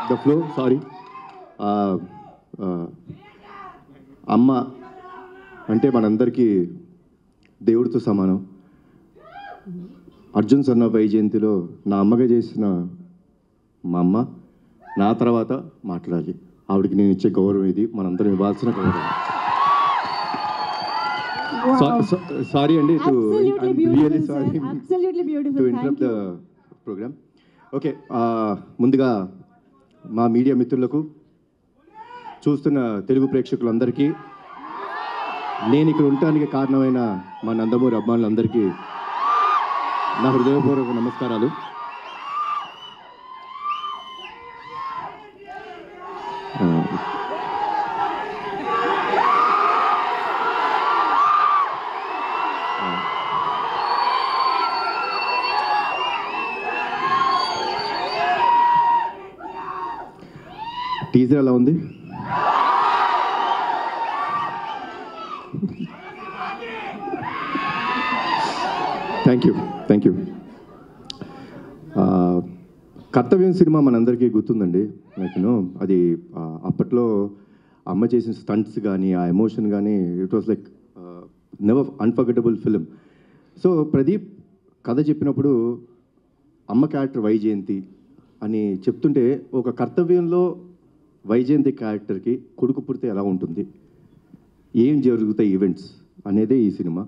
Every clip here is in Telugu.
The flow. సారీ. అమ్మ అంటే మనందరికీ దేవుడితో సమానం. అర్జున్ సన్న వైజయంతిలో నా అమ్మగా చేసిన మా అమ్మ నా తర్వాత మాట్లాడాలి. ఆవిడకి నేను ఇచ్చే గౌరవం ఇది, మనందరం ఇవ్వాల్సిన గౌరవం. సారీ అండి, really sorry to interrupt the programme. Okay, ముందుగా మా మీడియా మిత్రులకు, చూస్తున్న తెలుగు ప్రేక్షకులందరికీ, నేను ఇక్కడ ఉండటానికి కారణమైన మా నందమూరి అభిమానులందరికీ నా హృదయపూర్వక నమస్కారాలు. టీజర్ ఎలా ఉంది? Thank you. కర్తవ్యం సినిమా మనందరికీ గుర్తుందండి. అది అప్పట్లో అమ్మ చేసిన స్టంట్స్ కానీ, ఆ ఎమోషన్ కానీ, it was like never unforgettable film. So Pradeep కథ చెప్పినప్పుడు అమ్మ క్యారెక్టర్ వైజయంతి అని చెప్తుంటే, ఒక కర్తవ్యంలో వైజయంతి క్యారెక్టర్కి కొడుకు పుడితే ఎలా ఉంటుంది, ఏం జరుగుతాయి ఈవెంట్స్ అనేదే ఈ సినిమా.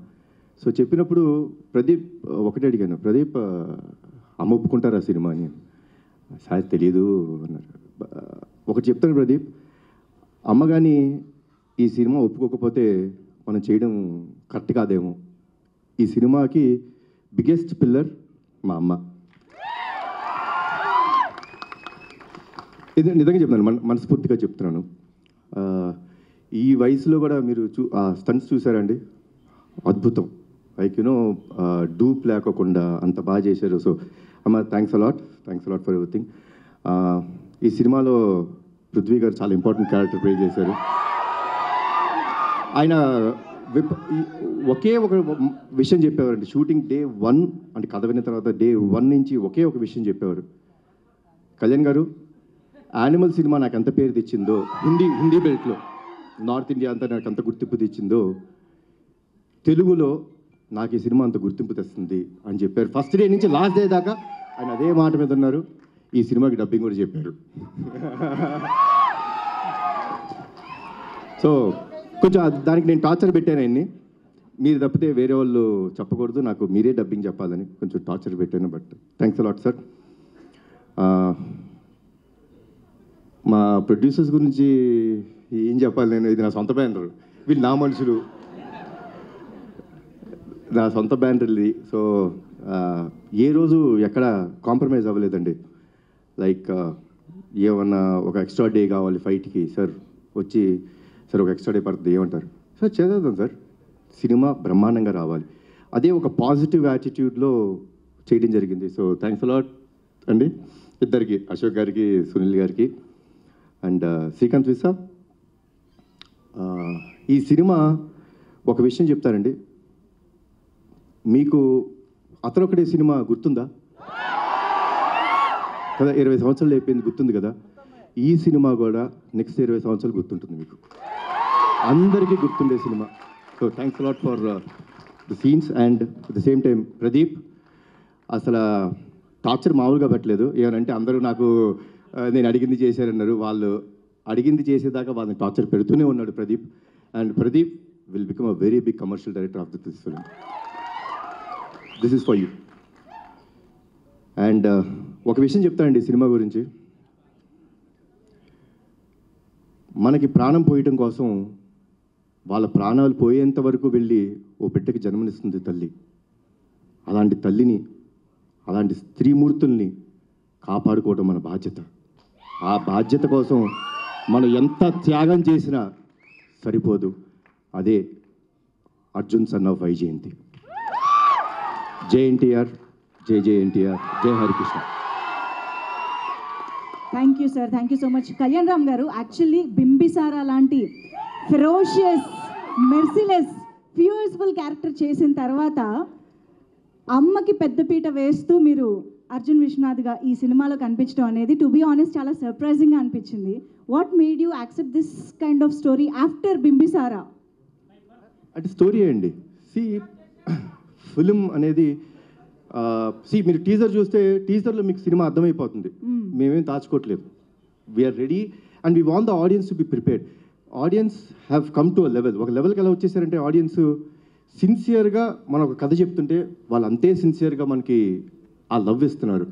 సో చెప్పినప్పుడు ప్రదీప్ ఒకటే అడిగాను, ప్రదీప్ అమ్మ ఒప్పుకుంటారా సినిమా అని. సార్ తెలియదు అన్నారు. ఒకటి చెప్తాను ప్రదీప్, అమ్మ కానీ ఈ సినిమా ఒప్పుకోకపోతే మనం చేయడం కరెక్ట్ కాదేమో. ఈ సినిమాకి బిగ్గెస్ట్ పిల్లర్ మా అమ్మ. ఇది నిజంగా చెప్తున్నాను, మనస్ఫూర్తిగా చెప్తున్నాను. ఈ వయసులో కూడా మీరు స్టంట్స్ చూసారండి, అద్భుతం. లైక్ డూప్ లేకోకుండా అంత బాగా చేశారు. సో అమ్మ, థ్యాంక్స్ అలాట్ ఫర్ ఎవ్రీథింగ్. ఈ సినిమాలో పృథ్వీ గారు చాలా ఇంపార్టెంట్ క్యారెక్టర్ ప్లే చేశారు. ఆయన ఒకే ఒక విషయం చెప్పేవారండి. షూటింగ్ డే 1 అంటే కథ విన్న తర్వాత డే 1 నుంచి ఒకే ఒక విషయం చెప్పేవారు, కళ్యాణ్ గారు యానిమల్ సినిమా నాకు ఎంత పేరు తెచ్చిందో, హిందీ బెల్ట్లో నార్త్ ఇండియా అంతా నాకు ఎంత గుర్తింపు తెచ్చిందో, తెలుగులో నాకు ఈ సినిమా అంత గుర్తింపు తెస్తుంది అని చెప్పారు. ఫస్ట్ డే నుంచి లాస్ట్ డే దాకా ఆయన అదే మాట మీద ఉన్నారు. ఈ సినిమాకి డబ్బింగ్ కూడా చెప్పారు. సో కొంచెం దానికి నేను టార్చర్ పెట్టాను ఆయన్ని. మీరు తప్పితే వేరే వాళ్ళు చెప్పకూడదు, నాకు మీరే డబ్బింగ్ చెప్పాలని కొంచెం టార్చర్ పెట్టాను. But thanks a lot sir. మా ప్రొడ్యూసర్స్ గురించి ఏం చెప్పాలి నేను, ఇది నా సొంత బ్యానర్, వీళ్ళు నా మనుషులు, నా సొంత బ్యానర్ది. సో ఏ రోజు ఎక్కడ కాంప్రమైజ్ అవ్వలేదండి. లైక్ ఏమన్నా ఒక ఎక్స్ట్రా డే కావాలి ఫైట్కి, సార్ వచ్చి సార్ ఒక ఎక్స్ట్రా డే పడుతుంది ఏమంటారు, సార్ చేద్దాం సార్, సినిమా బ్రహ్మాండంగా రావాలి. అదే ఒక పాజిటివ్ యాటిట్యూడ్లో చేయడం జరిగింది. సో థ్యాంక్స్ అలాట్ అండి ఇద్దరికి, అశోక్ గారికి, సునీల్ గారికి అండ్ శ్రీకాంత్ విసా. ఈ సినిమా ఒక విషయం చెప్తారండి, మీకు అతనొకడే సినిమా గుర్తుందా కదా, 20 సంవత్సరాలు అయిపోయింది, గుర్తుంది కదా. ఈ సినిమా కూడా నెక్స్ట్ 20 సంవత్సరాలు గుర్తుంటుంది మీకు, అందరికీ గుర్తుండే cinema. So thanks a lot for the scenes. And at the same time Pradeep అసలు టార్చర్ మామూలుగా పెట్టలేదు. ఏమనంటే అందరూ నాకు నేను అడిగింది చేశారన్నారు, వాళ్ళు అడిగింది చేసేదాకా వాళ్ళని టార్చర్ పెడుతూనే ఉన్నాడు Pradeep. And Pradeep will become a very big commercial director of this film. This is for you. And ఒక విషయం చెప్తానండి సినిమా గురించి, మనకి ప్రాణం పోయటం కోసం వాళ్ళ ప్రాణాలు పోయేంత వరకు వెళ్ళి ఓ బిడ్డకి జన్మనిస్తుంది తల్లి. అలాంటి తల్లిని, అలాంటి స్త్రీమూర్తుల్ని కాపాడుకోవడం మన బాధ్యత. ఆ బాధ్యత కోసం మనం ఎంత త్యాగం చేసినా సరిపోదు. అదే అర్జున్ సన్ ఆఫ్ వైజయంతి. జై ఎన్టీఆర్, జై జై ఎన్టీఆర్, జై Harikrishna. Thank you sir, thank you so much. Kalyan Ram గారు, యాక్చువల్లీ బింబిసారా లాంటి ఫెరోషియస్, మెర్సిలెస్, ఫ్యూయర్స్ఫుల్ క్యారెక్టర్ చేసిన తర్వాత అమ్మకి పెద్దపీట వేస్తూ మీరు అర్జున్ విశ్వనాథ్గా ఈ సినిమాలో కనిపించడం అనేది టు బీ ఆనెస్ట్ చాలా సర్ప్రైజింగ్గా అనిపించింది. What made you accept this kind of story after Bimbisara? అంటే స్టోరీ అండి. ఫిలిం అనేది మీరు టీజర్ చూస్తే టీజర్లో మీకు సినిమా అర్థమైపోతుంది. మేమేం దాచుకోవట్లేదు. We're ready and we want the audience to be prepared. Audience have come to a level. ఒక లెవెల్కి ఎలా వచ్చేసారంటే ఆడియన్స్ సిన్సియర్గా మనం ఒక కథ చెప్తుంటే వాళ్ళు అంతే సిన్సియర్గా మనకి ఆ లవ్ ఇస్తున్నారు.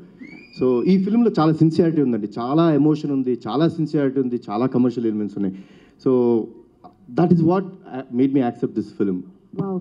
సో ఈ ఫిల్మ్లో చాలా సిన్సియారిటీ ఉందండి, చాలా ఎమోషన్ ఉంది, చాలా సిన్సియారిటీ ఉంది, చాలా కమర్షియల్ ఎలిమెంట్స్ ఉన్నాయి. So that is what made me accept this film. Wow.